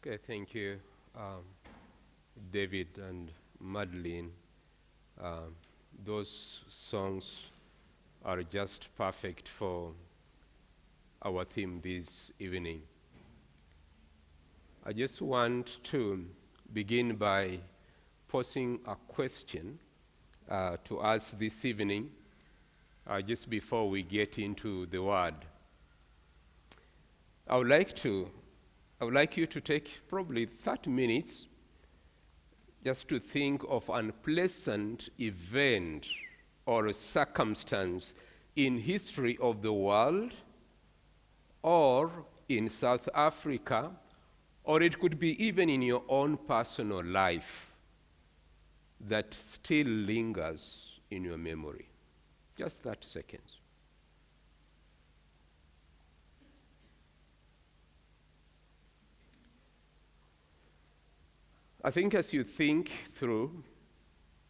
Okay, thank you, David and Madeline. Um, those songs are just perfect for our theme this evening. I just want to begin by posing a question to us this evening, just before we get into the word. I would like you to take probably 30 minutes just to think of an unpleasant event or a circumstance in history of the world or in South Africa, or it could be even in your own personal life that still lingers in your memory. Just 30 seconds. I think as you think through,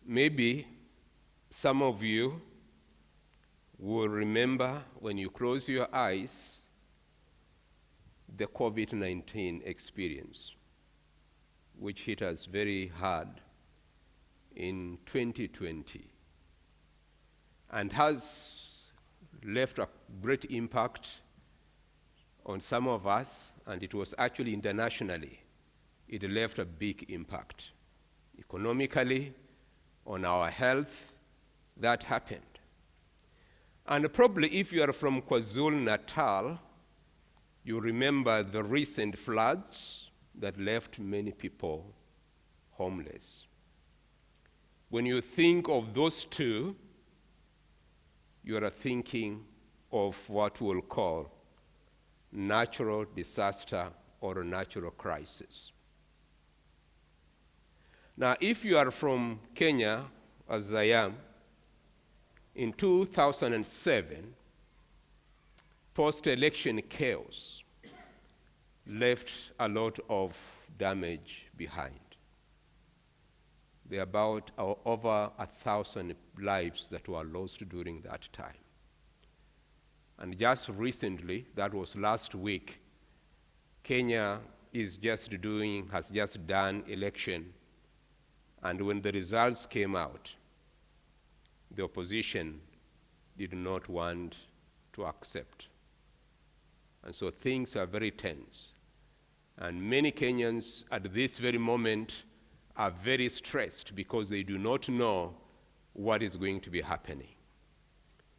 maybe some of you will remember when you close your eyes the COVID-19 experience, which hit us very hard in 2020 and has left a great impact on some of us, and it was actually internationally. It left a big impact. Economically, on our health, that happened. And probably if you are from KwaZulu-Natal, you remember the recent floods that left many people homeless. When you think of those two, you are thinking of what we'll call natural disaster or a natural crisis. Now, if you are from Kenya, as I am, in 2007, post-election chaos left a lot of damage behind. There are about over 1,000 lives that were lost during that time. And just recently, that was last week, Kenya has just done election. And when the results came out, the opposition did not want to accept. And so things are very tense. And many Kenyans at this very moment are very stressed because they do not know what is going to be happening.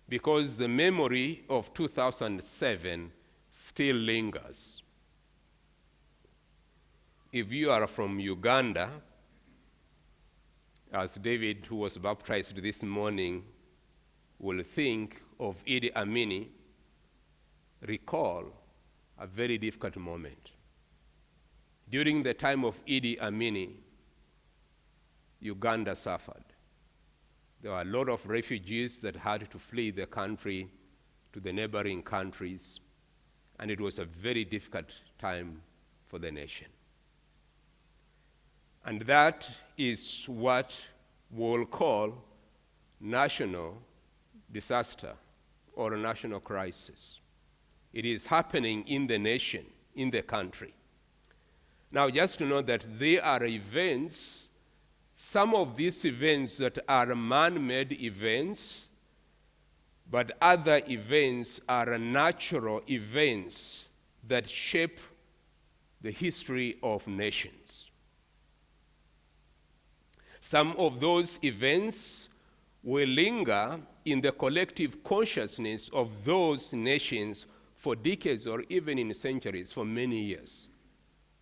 Because the memory of 2007 still lingers. If you are from Uganda, as David, who was baptized this morning, will think of Idi Amin, recall a very difficult moment. During the time of Idi Amin, Uganda suffered. There were a lot of refugees that had to flee the country to the neighboring countries, and it was a very difficult time for the nation. And that is what we'll call national disaster or a national crisis. It is happening in the nation, in the country. Now, just to know that there are events, some of these events that are man-made events, but other events are natural events that shape the history of nations. Some of those events will linger in the collective consciousness of those nations for decades or even in centuries, for many years.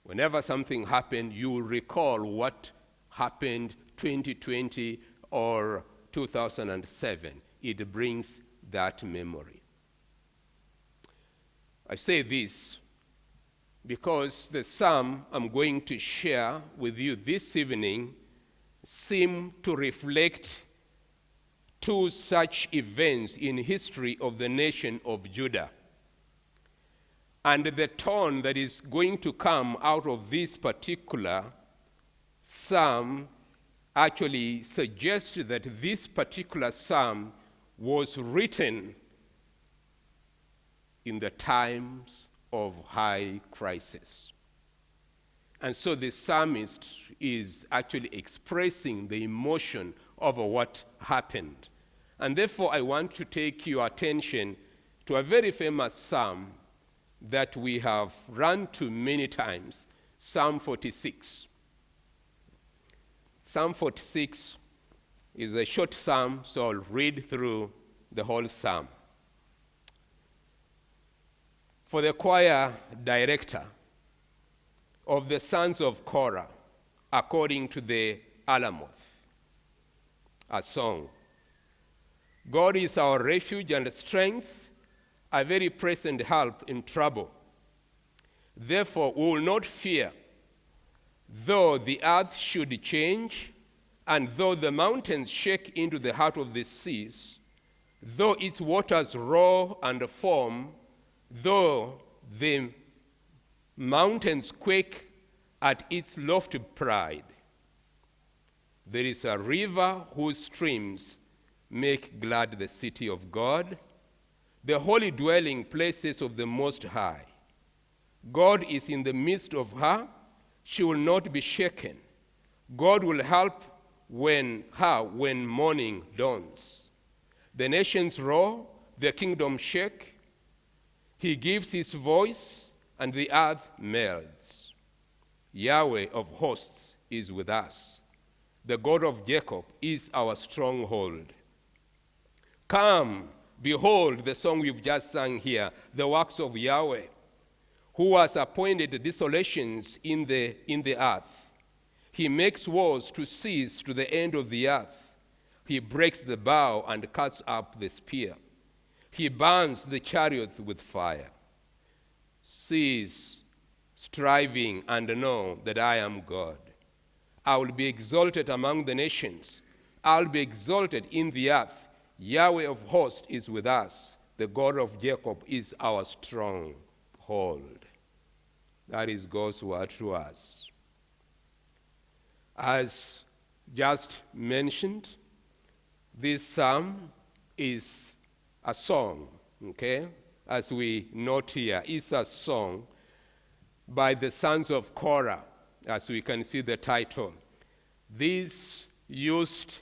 Whenever something happened, you will recall what happened 2020 or 2007. It brings that memory. I say this because the psalm I'm going to share with you this evening seem to reflect two such events in history of the nation of Judah. And the tone that is going to come out of this particular psalm actually suggests that this particular psalm was written in the times of high crisis. And so the psalmist is actually expressing the emotion of what happened. And therefore, I want to take your attention to a very famous psalm that we have run to many times, Psalm 46. Psalm 46 is a short psalm, so I'll read through the whole psalm. For the choir director of the sons of Korah, according to the Alamoth, a song. God is our refuge and strength, a very present help in trouble. Therefore, we will not fear, though the earth should change, and though the mountains shake into the heart of the seas, though its waters roar and foam, though the mountains quake at its lofty pride. There is a river whose streams make glad the city of God, the holy dwelling places of the Most High. God is in the midst of her. She will not be shaken. God will help when morning dawns. The nations roar, the kingdoms shake. He gives his voice, and the earth melts. Yahweh of hosts is with us. The God of Jacob is our stronghold. Come, behold the song we've just sung here, the works of Yahweh, who has appointed desolations in the earth. He makes wars to cease to the end of the earth. He breaks the bow and cuts up the spear. He burns the chariot with fire. Cease striving and know that I am God. I will be exalted among the nations. I'll be exalted in the earth. Yahweh of hosts is with us. The God of Jacob is our stronghold. That is God's word to us. As just mentioned, this psalm is a song, okay? As we note here, it's a song by the sons of Korah, as we can see the title. These used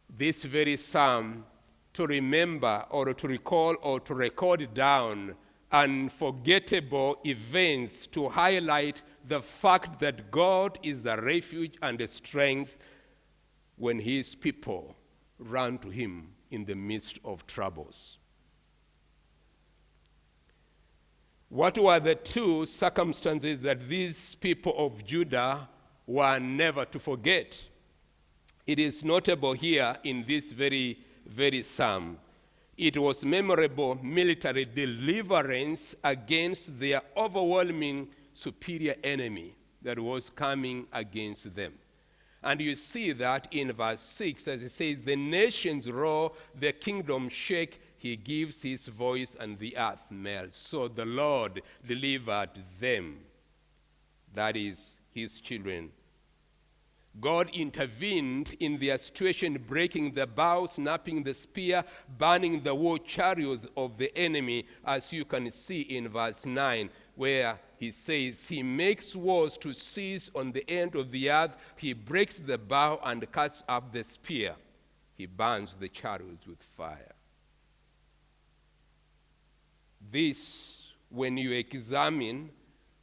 this very psalm to remember or to recall or to record down unforgettable events to highlight the fact that God is a refuge and a strength when his people run to him in the midst of troubles. What were the two circumstances that these people of Judah were never to forget? It is notable here in this very psalm. It was memorable military deliverance against their overwhelming superior enemy that was coming against them. And you see that in verse 6, as it says, the nations roar, the kingdoms shake, he gives his voice, and the earth melts. So the Lord delivered them, that is, his children. God intervened in their situation, breaking the bow, snapping the spear, burning the war chariots of the enemy, as you can see in verse 9, where he says, he makes wars to cease on the end of the earth. He breaks the bow and cuts up the spear. He burns the chariots with fire. This, when you examine,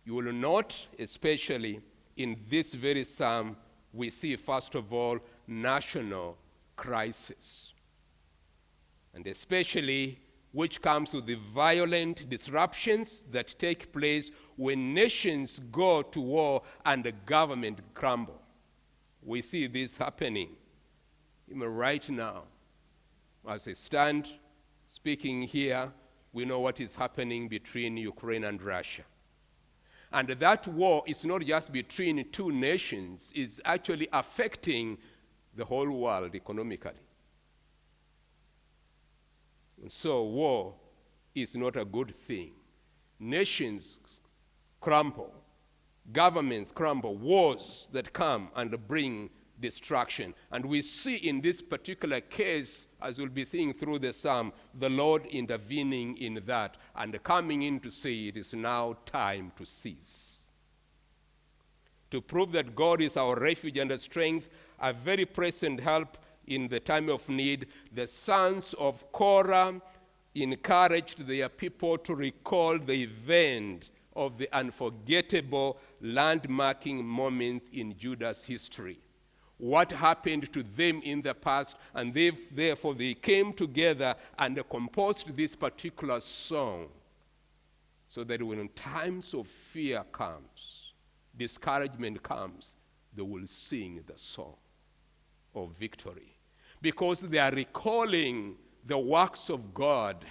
you will note, especially in this very psalm, we see, first of all, national crisis. And especially which comes with the violent disruptions that take place when nations go to war and the government crumble. We see this happening even right now. As I stand speaking here, we know what is happening between Ukraine and Russia. And that war is not just between two nations, it's actually affecting the whole world economically. And so war is not a good thing. Nations crumble, governments crumble, wars that come and bring destruction. And we see in this particular case, as we'll be seeing through the psalm, the Lord intervening in that and coming in to say it is now time to cease. to prove that God is our refuge and strength, a very present help in the time of need, the sons of Korah encouraged their people to recall the event of the unforgettable landmarking moments in Judah's history. What happened to them in the past, and therefore they came together and composed this particular song so that when times of fear comes, discouragement comes, they will sing the song of victory, because they are recalling the works of God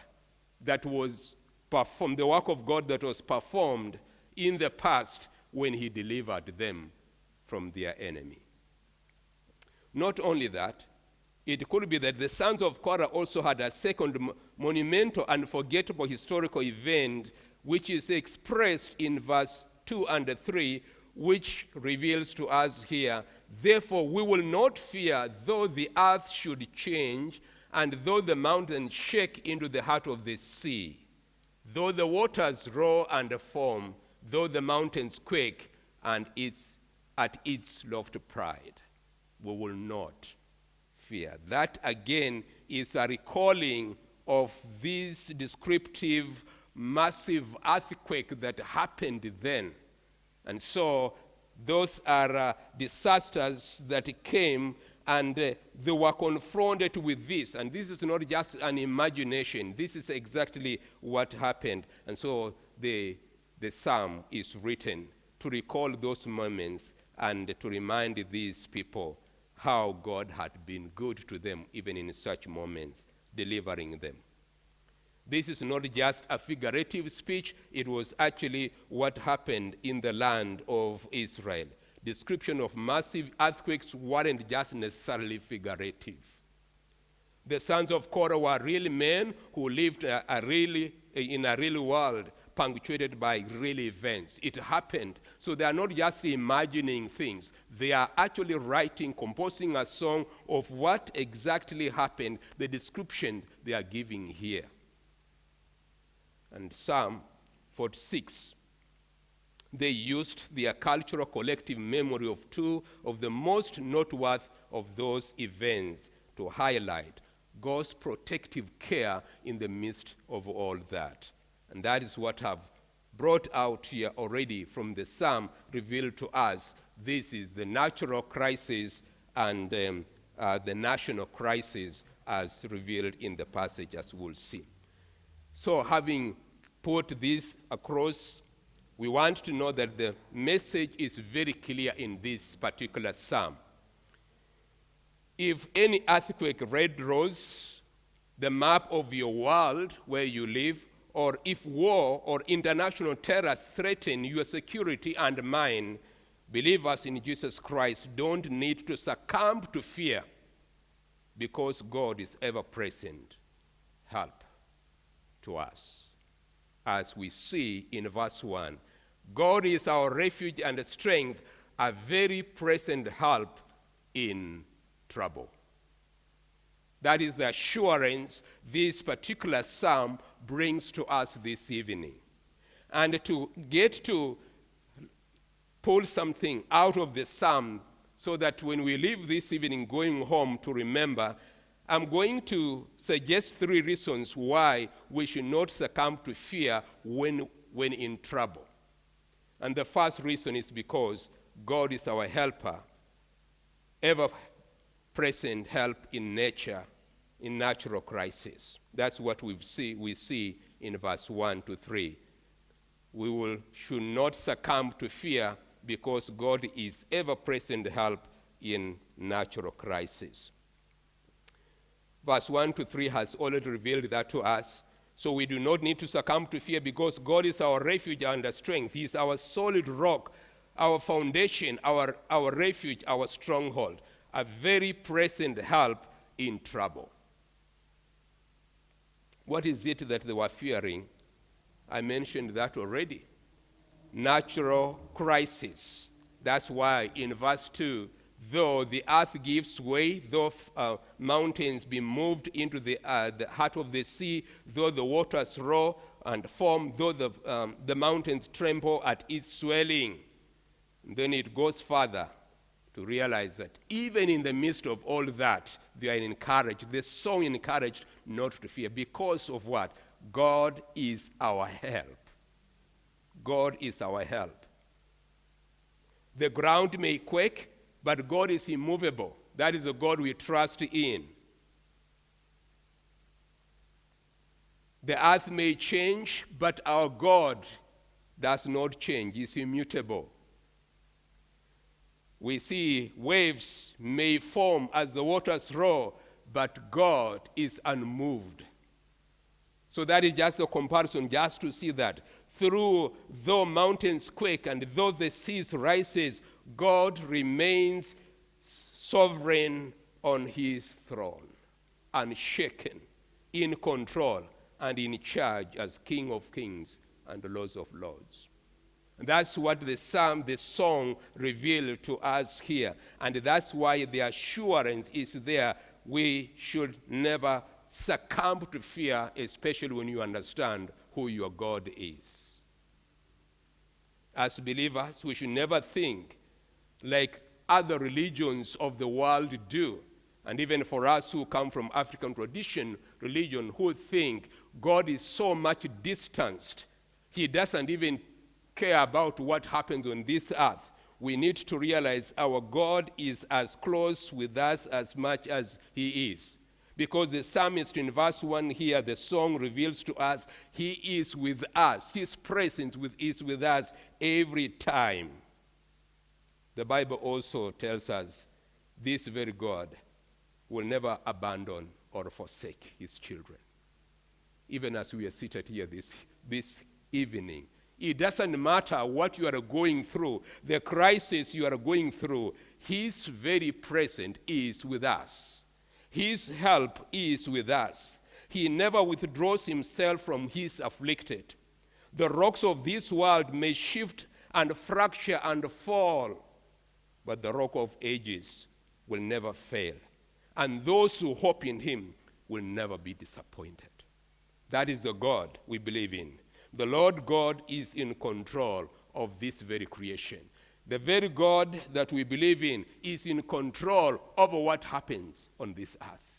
that was performed, the work of God that was performed in the past when he delivered them from their enemy. Not only that, it could be that the sons of Korah also had a second monumental, unforgettable historical event, which is expressed in verse 2 and 3, which reveals to us here, therefore we will not fear, though the earth should change, and though the mountains shake into the heart of the sea, though the waters roar and foam, though the mountains quake and at its lofty pride, we will not fear. That again is a recalling of this descriptive massive earthquake that happened then. And so those are disasters that came, and they were confronted with this. And this is not just an imagination. This is exactly what happened. And so the psalm is written to recall those moments and to remind these people how God had been good to them, even in such moments, delivering them. This is not just a figurative speech. It was actually what happened in the land of Israel. Description of massive earthquakes weren't just necessarily figurative. The sons of Korah were real men who lived in a real world, punctuated by real events. It happened. So they are not just imagining things. They are actually writing, composing a song of what exactly happened, the description they are giving here. And Psalm 46, they used their cultural collective memory of two of the most noteworthy of those events to highlight God's protective care in the midst of all that. And that is what I've brought out here already from the psalm, revealed to us. This is the natural crisis and the national crisis as revealed in the passage, as we'll see. So having put this across, we want to know that the message is very clear in this particular psalm. If any earthquake red rose the map of your world where you live, or if war or international terrors threaten your security and mine, believers in Jesus Christ don't need to succumb to fear, because God is ever-present help to us. As we see in verse 1, God is our refuge and strength, a very present help in trouble. That is the assurance this particular psalm brings to us this evening. And to get to pull something out of the psalm so that when we leave this evening going home to remember, I'm going to suggest 3 reasons why we should not succumb to fear when in trouble. And the first reason is because God is our helper, ever-present help in nature, in natural crisis. That's what we see in verse 1 to 3. We should not succumb to fear because God is ever-present help in natural crisis. Verse 1 to 3 has already revealed that to us. So we do not need to succumb to fear because God is our refuge and strength. He is our solid rock, our foundation, our refuge, our stronghold, a very present help in trouble. What is it that they were fearing? I mentioned that already. Natural crisis. That's why in verse 2, though the earth gives way, though mountains be moved into the heart of the sea, though the waters roar and foam, though the mountains tremble at its swelling, And then it goes further to realize that even in the midst of all that, they are encouraged. The song encouraged not to fear because of what? God is our help. God is our help. The ground may quake, but God is immovable. That is the God we trust in. The earth may change, but our God does not change. He's immutable. We see waves may form as the waters roar, but God is unmoved. So that is just a comparison, just to see that. Though mountains quake and though the seas rises, God remains sovereign on his throne, unshaken, in control, and in charge as King of Kings and Lord of Lords. And that's what the song revealed to us here. And that's why the assurance is there. We should never succumb to fear, especially when you understand who your God is. As believers, we should never think like other religions of the world do. And even for us who come from African tradition, religion, who think God is so much distanced, he doesn't even care about what happens on this earth. We need to realize our God is as close with us as much as he is. Because the psalmist in verse 1 here, the song reveals to us, he is with us. His presence is with us every time. The Bible also tells us this very God will never abandon or forsake his children. Even as we are seated here this evening, it doesn't matter what you are going through, the crisis you are going through, his very presence is with us. His help is with us. He never withdraws himself from his afflicted. The rocks of this world may shift and fracture and fall, but the rock of ages will never fail. And those who hope in him will never be disappointed. That is the God we believe in. The Lord God is in control of this very creation. The very God that we believe in is in control over what happens on this earth.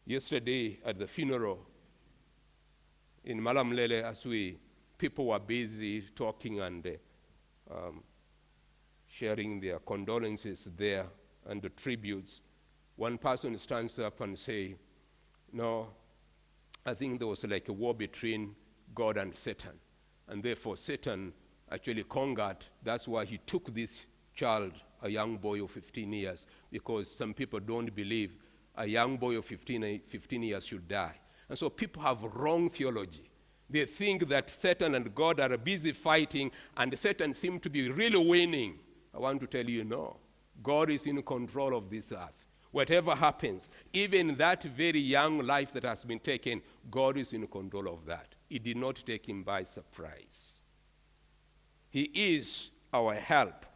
Yesterday at the funeral in Malamlele, as people were busy talking and sharing their condolences there and the tributes, one person stands up and say, "No, I think there was like a war between God and Satan. And therefore Satan actually conquered. That's why he took this child, a young boy of 15 years, because some people don't believe a young boy of 15 years should die. And so people have wrong theology. They think that Satan and God are busy fighting, and Satan seems to be really winning. I want to tell you, no. God is in control of this earth. Whatever happens, even that very young life that has been taken, God is in control of that. It did not take him by surprise. He is our help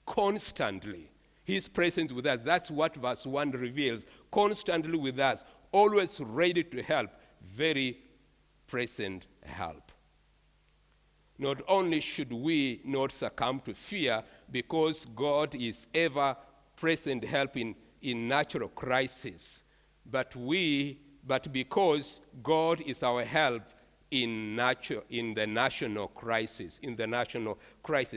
constantly. His presence with us, that's what verse 1 reveals. Constantly with us, always ready to help, very present help. Not only should we not succumb to fear because God is ever present help in natural crisis, but because God is our help in the national crisis.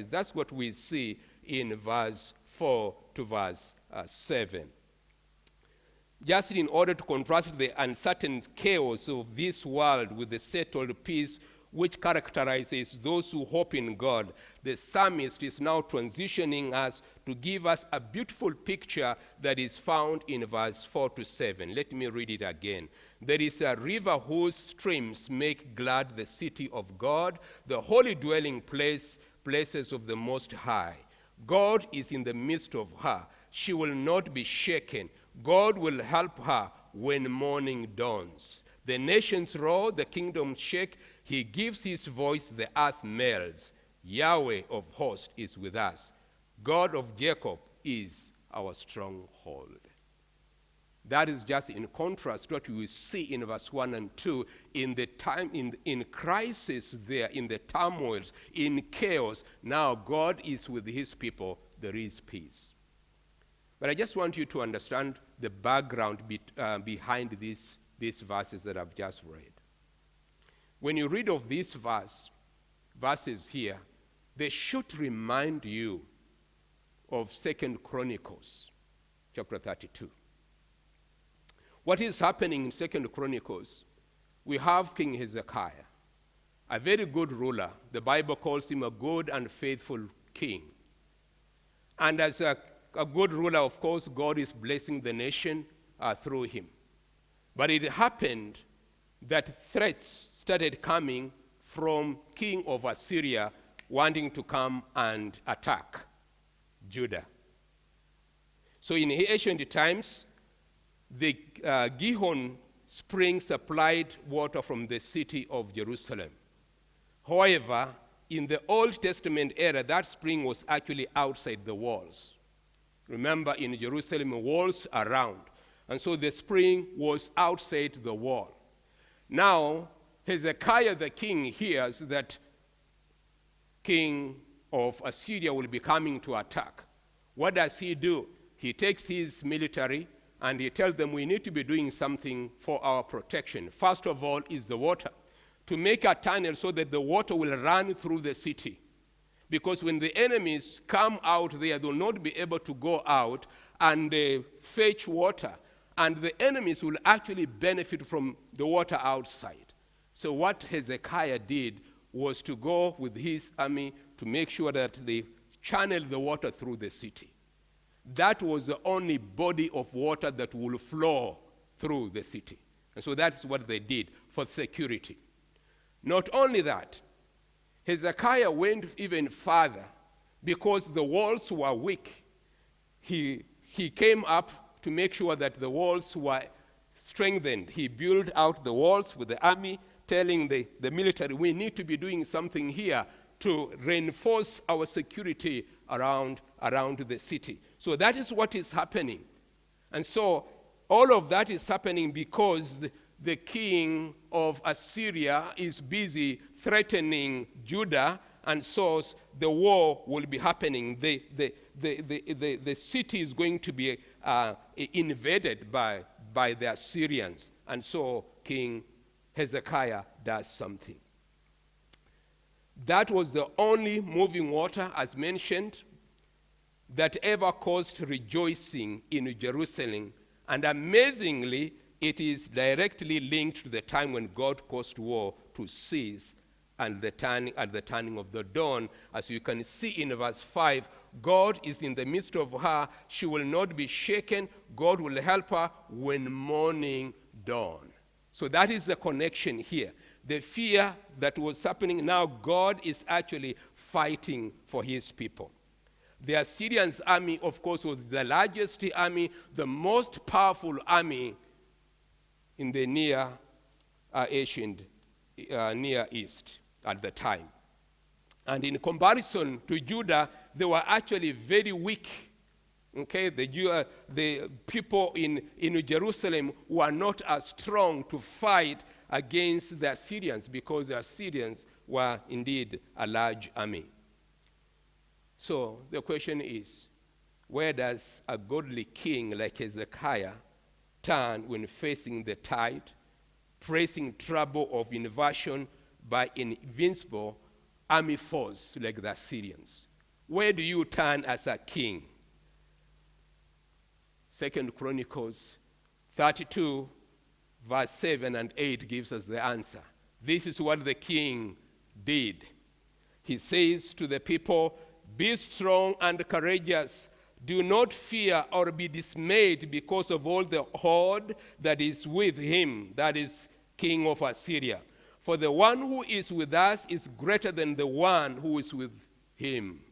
That's what we see in verse 4 to verse 7. Just in order to contrast the uncertain chaos of this world with the settled peace which characterizes those who hope in God, the psalmist is now transitioning us to give us a beautiful picture that is found in verse 4 to 7. Let me read it again. There is a river whose streams make glad the city of God, the holy dwelling places of the Most High. God is in the midst of her. She will not be shaken. God will help her when morning dawns. The nations roar, the kingdoms shake. He gives his voice, the earth melts. Yahweh of hosts is with us. God of Jacob is our stronghold. That is just in contrast to what you see in verse 1 and 2. In the time, in crisis there, in the turmoils, in chaos, now God is with his people. There is peace. But I just want you to understand the background behind these verses that I've just read. When you read of these verses here, they should remind you of 2 Chronicles chapter 32. What is happening in 2 Chronicles? We have King Hezekiah, a very good ruler. The Bible calls him a good and faithful king. And as a good ruler, of course, God is blessing the nation through him. But it happened that threats started coming from king of Assyria wanting to come and attack Judah. So in ancient times, the Gihon spring supplied water from the city of Jerusalem. However, in the Old Testament era, that spring was actually outside the walls. Remember, in Jerusalem, walls around. And so the spring was outside the wall. Now, Hezekiah the king hears that king of Assyria will be coming to attack. What does he do? He takes his military and he tells them we need to be doing something for our protection. First of all is the water. To make a tunnel so that the water will run through the city. Because when the enemies come out there, they will not be able to go out and fetch water. And the enemies will actually benefit from the water outside. So what Hezekiah did was to go with his army to make sure that they channel the water through the city. That was the only body of water that will flow through the city. And so that's what they did for security. Not only that, Hezekiah went even further because the walls were weak. He came up to make sure that the walls were strengthened. He built out the walls with the army, telling the military, we need to be doing something here to reinforce our security around the city. So that is what is happening. And so all of that is happening because the king of Assyria is busy threatening Judah, and so the war will be happening. The city is going to be invaded by the Assyrians, and so King Hezekiah does something. That was the only moving water, as mentioned, that ever caused rejoicing in Jerusalem. And amazingly, it is directly linked to the time when God caused war to cease and at the turning of the dawn. As you can see in verse 5, God is in the midst of her. She will not be shaken. God will help her when morning dawn. So that is the connection here. The fear that was happening, now God is actually fighting for his people. The Assyrians' army, of course, was the largest army, the most powerful army in the Near East at the time. And in comparison to Judah, they were actually very weak. Okay, the people in Jerusalem were not as strong to fight against the Assyrians because the Assyrians were indeed a large army. So the question is, where does a godly king like Hezekiah turn when facing the tide, facing trouble of invasion by an invincible army force like the Assyrians? Where do you turn as a king? 2 Chronicles 32, verse 7 and 8 gives us the answer. This is what the king did. He says to the people, "Be strong and courageous. Do not fear or be dismayed because of all the horde that is with him," that is king of Assyria. "For the one who is with us is greater than the one who is with him.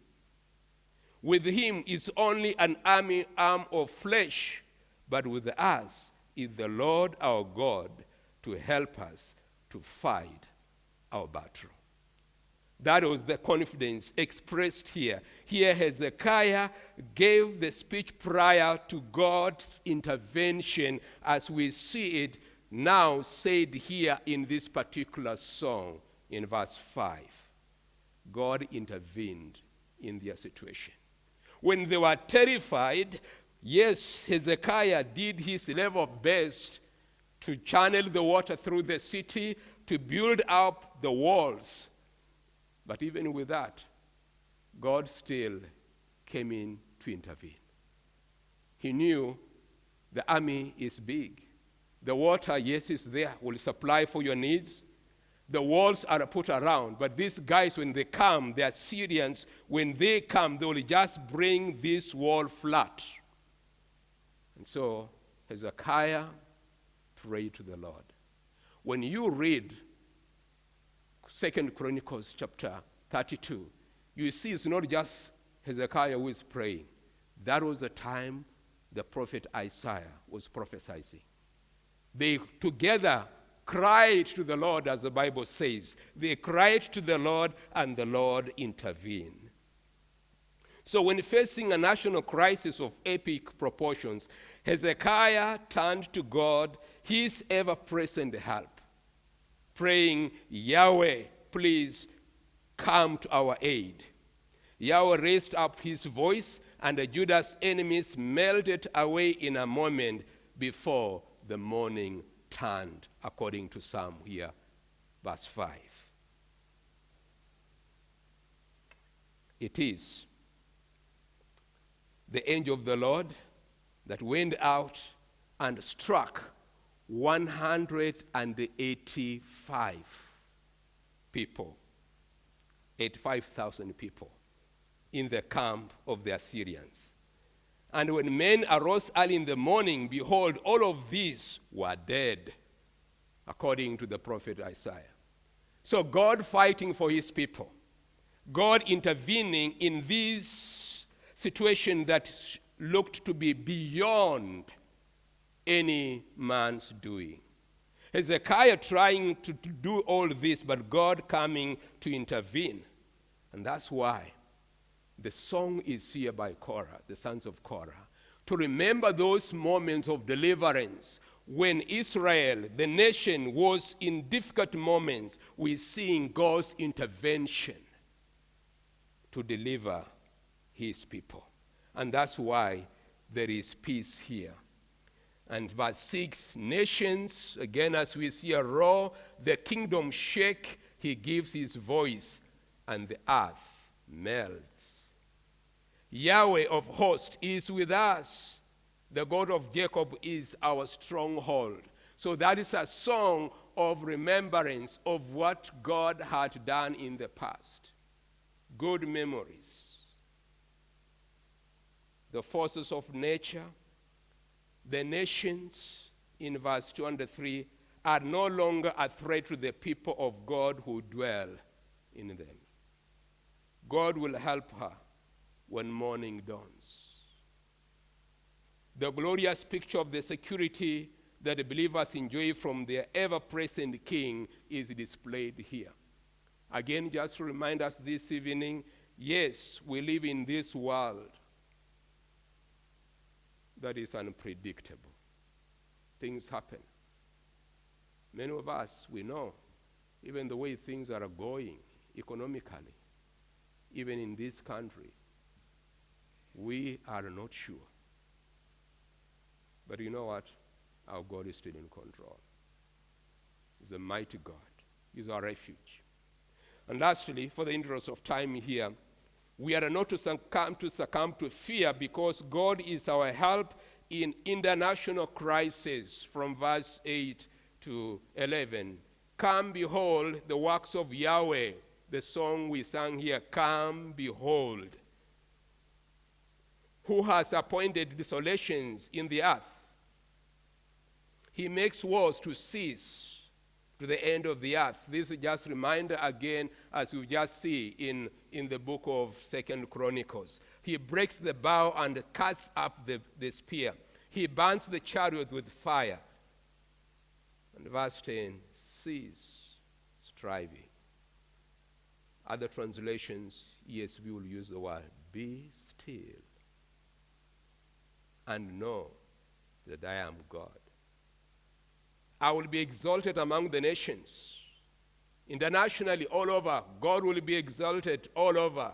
With him is only an arm of flesh, but with us is the Lord our God to help us to fight our battle." That was the confidence expressed here. Here, Hezekiah gave the speech prior to God's intervention, as we see it now said here in this particular song in verse 5. God intervened in their situation. When they were terrified, yes, Hezekiah did his level best to channel the water through the city, to build up the walls. But even with that, God still came in to intervene. He knew the army is big. The water, yes, is there, will supply for your needs. The walls are put around. But these guys, when they come, the Assyrians, when they come, they will just bring this wall flat. And so Hezekiah prayed to the Lord. When you read 2 Chronicles chapter 32, you see it's not just Hezekiah who is praying. That was the time the prophet Isaiah was prophesying. They together cried to the Lord, as the Bible says. They cried to the Lord, and the Lord intervened. So when facing a national crisis of epic proportions, Hezekiah turned to God, his ever-present help, praying, Yahweh, please come to our aid. Yahweh raised up his voice, and Judah's enemies melted away in a moment before the morning turned, according to Psalm here, verse 5. It is the angel of the Lord that went out and struck 185 people, 85,000 people in the camp of the Assyrians. And when men arose early in the morning, behold, all of these were dead, according to the prophet Isaiah. So God fighting for his people, God intervening in this situation that looked to be beyond any man's doing. Hezekiah trying to do all this, but God coming to intervene. And that's why the song is here by Korah, the sons of Korah, to remember those moments of deliverance when Israel, the nation, was in difficult moments. We're seeing God's intervention to deliver his people. And that's why there is peace here. And verse 6, nations, again as we see a roar, the kingdom shake, he gives his voice, and the earth melts. Yahweh of hosts is with us. The God of Jacob is our stronghold. So that is a song of remembrance of what God had done in the past. Good memories. The forces of nature, the nations, in verse 203, are no longer a threat to the people of God who dwell in them. God will help her when morning dawns. The glorious picture of the security that the believers enjoy from their ever-present King is displayed here. Again, just to remind us this evening, yes, we live in this world that is unpredictable. Things happen. Many of us, we know, even the way things are going economically, even in this country, we are not sure. But you know what? Our God is still in control. He's a mighty God. He's our refuge. And lastly, for the interest of time here, we are not to succumb to fear, because God is our help in international crisis, from verse 8 to 11. Come, behold the works of Yahweh. The song we sang here, come, behold. Who has appointed desolations in the earth. He makes wars to cease to the end of the earth. This is just a reminder again, as we just see in the book of 2 Chronicles. He breaks the bow and cuts up the spear. He burns the chariot with fire. And verse 10, cease striving. Other translations, ESV will use the word, be still and know that I am God. I will be exalted among the nations. Internationally, all over, God will be exalted all over.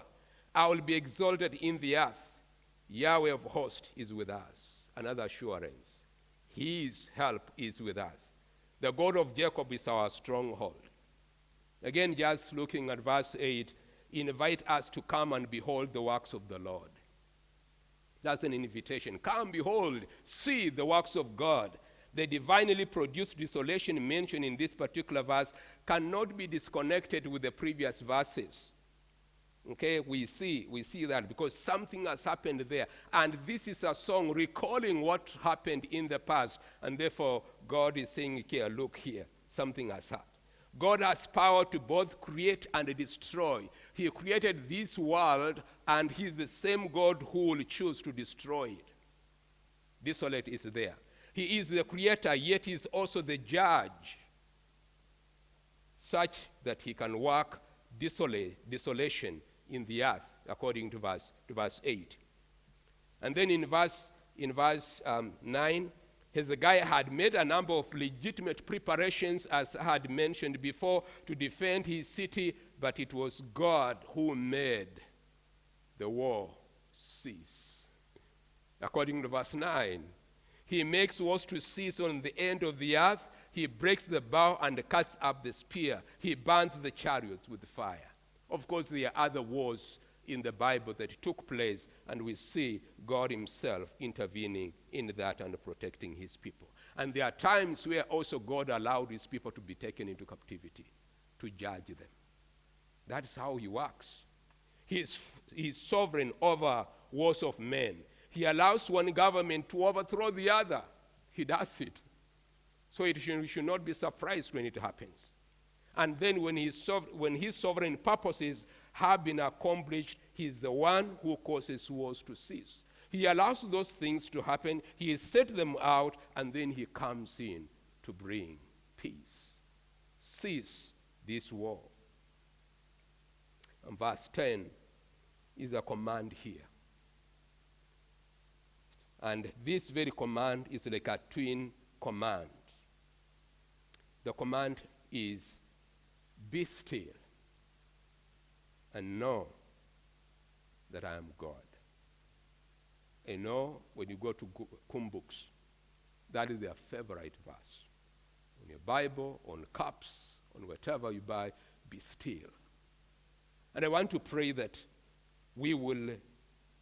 I will be exalted in the earth. Yahweh of hosts is with us. Another assurance. His help is with us. The God of Jacob is our stronghold. Again, just looking at verse 8, invite us to come and behold the works of the Lord. That's an invitation. Come, behold, see the works of God. The divinely produced desolation mentioned in this particular verse cannot be disconnected with the previous verses. Okay, we see that because something has happened there. And this is a song recalling what happened in the past. And therefore, God is saying here, look here, something has happened. God has power to both create and destroy. He created this world, and he's the same God who will choose to destroy it. Desolate is there. He is the creator, yet he is also the judge, such that he can work desolation in the earth, according to verse 8. And then in verse 9, Hezekiah had made a number of legitimate preparations, as I had mentioned before, to defend his city, but it was God who made the war cease. According to verse 9, he makes wars to cease on the end of the earth. He breaks the bow and cuts up the spear. He burns the chariots with fire. Of course, there are other wars in the Bible that took place, and we see God himself intervening in that and protecting his people. And there are times where also God allowed his people to be taken into captivity to judge them. That is how he works. He is sovereign over wars of men. He allows one government to overthrow the other. He does it. So we should not be surprised when it happens. And then when his sovereign purposes have been accomplished, he is the one who causes wars to cease. He allows those things to happen. He has set them out, and then he comes in to bring peace. Cease this war. And verse 10 is a command here. And this very command is like a twin command. The command is, be still and know that I am God. And know when you go to Kum books, that is their favorite verse. On your Bible, on cups, on whatever you buy, be still. And I want to pray that we will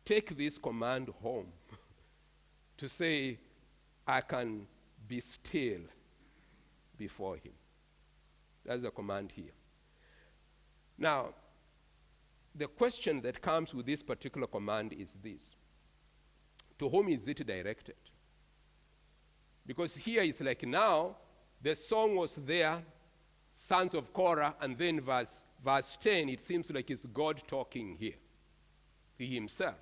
take this command home to say, I can be still before him. That's the command here. Now, the question that comes with this particular command is this. To whom is it directed? Because here it's like now, the song was there, sons of Korah, and then verse 10, it seems like it's God talking here, he himself.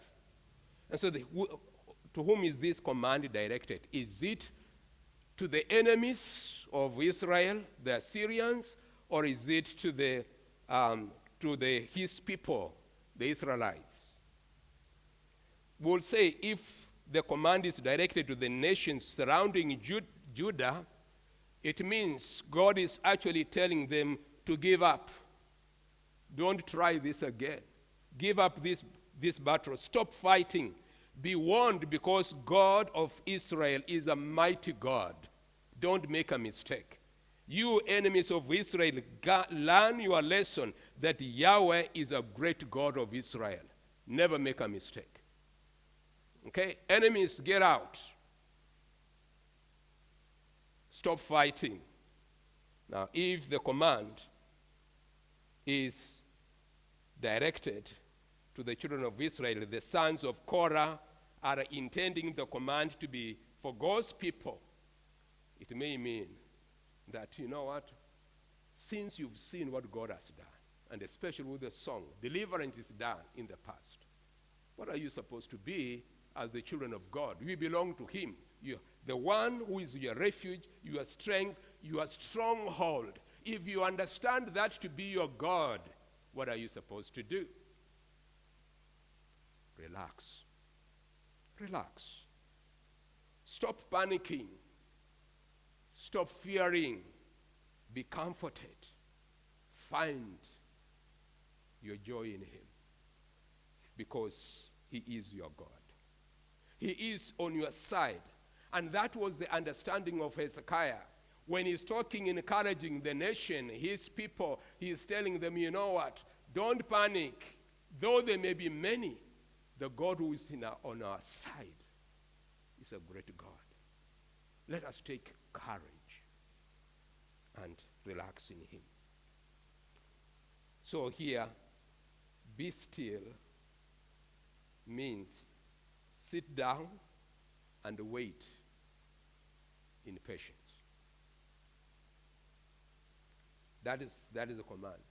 And so to whom is this command directed? Is it to the enemies of Israel, the Assyrians, or is it to his people, the Israelites? We'll say if the command is directed to the nations surrounding Judah, it means God is actually telling them to give up. Don't try this again. Give up this battle. Stop fighting. Be warned, because God of Israel is a mighty God. Don't make a mistake. You enemies of Israel, learn your lesson that Yahweh is a great God of Israel. Never make a mistake. Okay? Enemies, get out. Stop fighting. Now, if the command is directed to the children of Israel, the sons of Korah are intending the command to be for God's people. It may mean that, you know what, since you've seen what God has done, and especially with the song, deliverance is done in the past, what are you supposed to be as the children of God? We belong to him. You're the one who is your refuge, your strength, your stronghold. If you understand that to be your God, What are you supposed to do? Relax. Relax. Stop panicking. Stop fearing. Be comforted. Find your joy in him, because he is your God. He is on your side. And that was the understanding of Hezekiah. When he's talking, encouraging the nation, his people, he's telling them, you know what? Don't panic. Though there may be many, the God who is on our side is a great God. Let us take courage and relax in him. So here, be still means sit down and wait in patience. That is a command.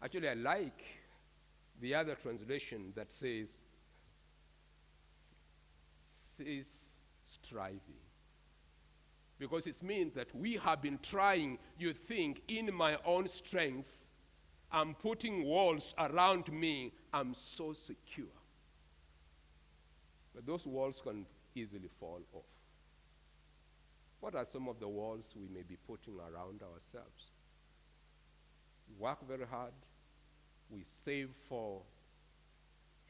Actually, I like the other translation that says, cease striving. Because it means that we have been trying, you think, in my own strength, I'm putting walls around me, I'm so secure. But those walls can easily fall off. What are some of the walls we may be putting around ourselves? We work very hard. We save for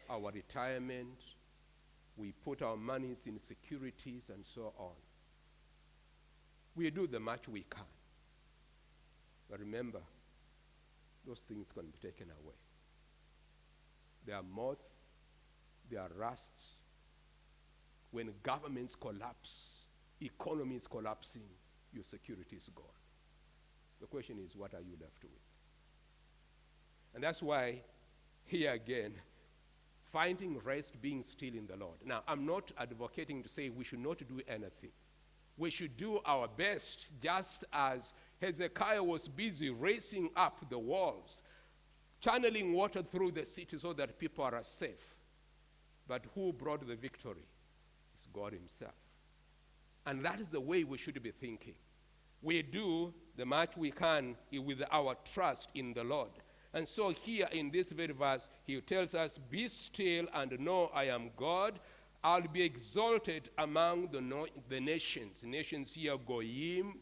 our retirement. We put our monies in securities and so on. We do the much we can. But remember, those things can be taken away. They are moth, they are rusts. When governments collapse, economy is collapsing, your security is gone. The question is, what are you left with? And that's why, here again, finding rest, being still in the Lord. Now, I'm not advocating to say we should not do anything. We should do our best, just as Hezekiah was busy raising up the walls, channeling water through the city so that people are safe. But who brought the victory? It's God himself. And that is the way we should be thinking. We do the much we can with our trust in the Lord. And so here in this very verse, he tells us, be still and know I am God. I'll be exalted among the nations. Nations here, goyim,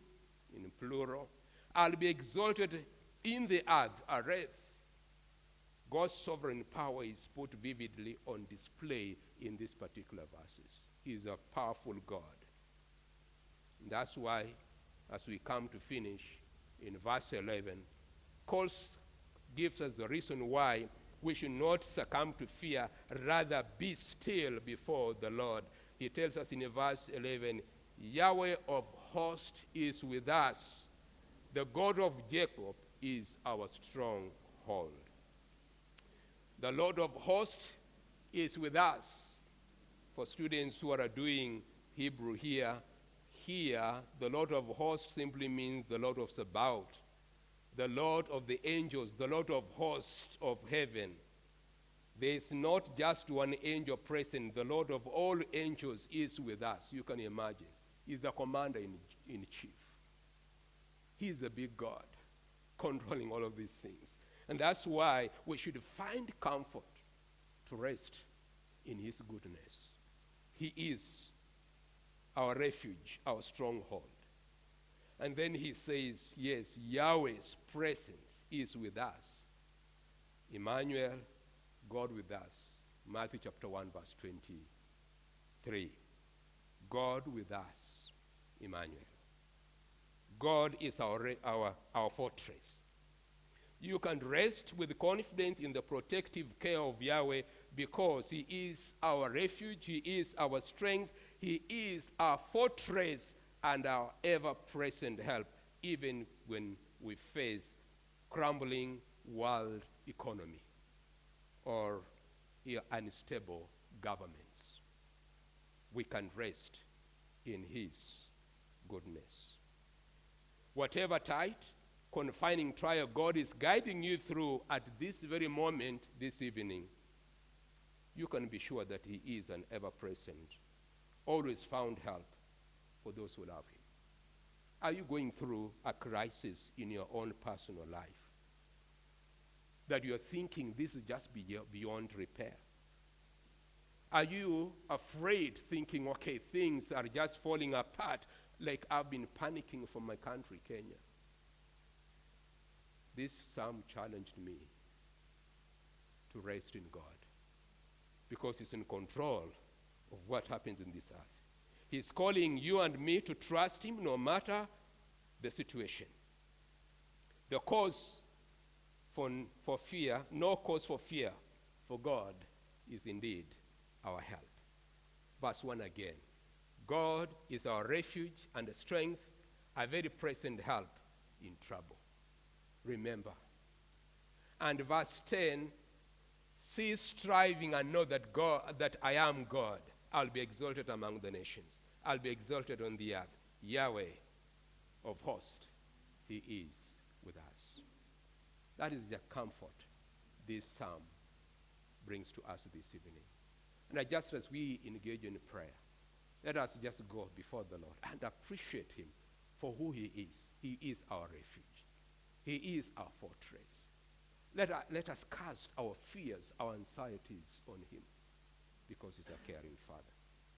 in plural. I'll be exalted in the earth, areth. God's sovereign power is put vividly on display in these particular verses. He is a powerful God. And that's why, as we come to finish in verse 11, gives us the reason why we should not succumb to fear, rather be still before the Lord. He tells us in verse 11, Yahweh of hosts is with us. The God of Jacob is our stronghold. The Lord of hosts is with us. For students who are doing Hebrew here, the Lord of hosts simply means the Lord of Sabaoth, the Lord of the angels, the Lord of hosts of heaven. There is not just one angel present. The Lord of all angels is with us. You can imagine. He's the commander in chief. He's a big God controlling all of these things. And that's why we should find comfort to rest in his goodness. He is our refuge, our stronghold. And then he says, yes, Yahweh's presence is with us. Emmanuel, God with us. Matthew chapter 1, verse 23. God with us, Emmanuel. God is our fortress. You can rest with confidence in the protective care of Yahweh, because he is our refuge, he is our strength, he is our fortress and our ever-present help, even when we face crumbling world economy or unstable governments. We can rest in his goodness. Whatever tight, confining trial God is guiding you through at this very moment, this evening, you can be sure that he is an ever-present, always found help for those who love him. Are you going through a crisis in your own personal life? that you're thinking this is just beyond repair? Are you afraid, thinking, okay, things are just falling apart, like I've been panicking for my country, Kenya? This psalm challenged me to rest in God, because He's in control of what happens in this earth. He's calling you and me to trust Him no matter the situation. The cause for fear, no cause for fear, for God is indeed our help. Verse 1 again. God is our refuge and strength, a very present help in trouble. Remember. And verse 10, cease striving and know that I am God. I'll be exalted among the nations. I'll be exalted on the earth. Yahweh of hosts, He is with us. That is the comfort this psalm brings to us this evening. And just as we engage in prayer, let us just go before the Lord and appreciate Him for who He is. He is our refuge. He is our fortress. Let us cast our fears, our anxieties on Him, because He's a caring Father.